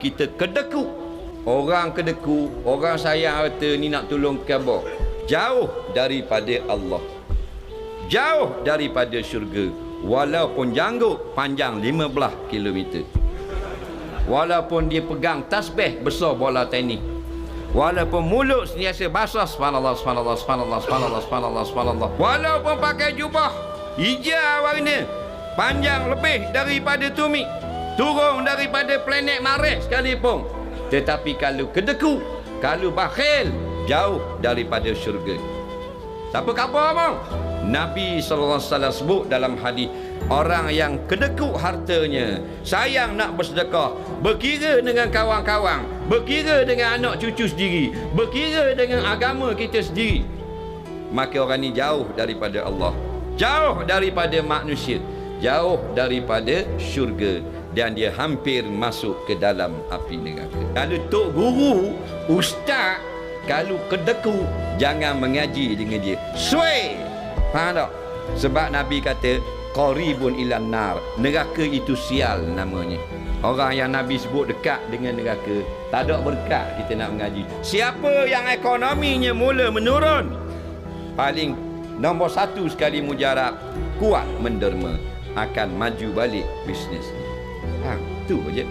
Kita kedeku. Orang kedeku, orang sayang harta ni nak tolong khabar. Jauh daripada Allah. Jauh daripada syurga. Walaupun janggut panjang 15 km. Walaupun dia pegang tasbih besar bola tenis. Walaupun mulut sentiasa basah subhanallah subhanallah subhanallah subhanallah subhanallah subhanallah. Walaupun pakai jubah hijau warna panjang lebih daripada tumit, turun daripada planet Mars sekalipun, tetapi kalau kedeku, kalau bakhil, jauh daripada syurga. Siapa khabar abang? Nabi SAW sebut dalam hadis, orang yang kedeku hartanya, sayang nak bersedekah, berkira dengan kawan-kawan, berkira dengan anak cucu sendiri, berkira dengan agama kita sendiri, maka orang ni jauh daripada Allah, jauh daripada manusia, jauh daripada syurga, dan dia hampir masuk ke dalam api neraka. Kalau tok guru, ustaz, kalau kedeku, jangan mengaji dengan dia. Suai. Faham tak? Sebab Nabi kata qaribun ilan nar, neraka itu sial namanya. Orang yang Nabi sebut dekat dengan neraka, tak ada berkat kita nak mengaji. Siapa yang ekonominya mula menurun, paling nombor satu sekali mujarab, kuat menderma, akan maju balik bisnes. Tu je.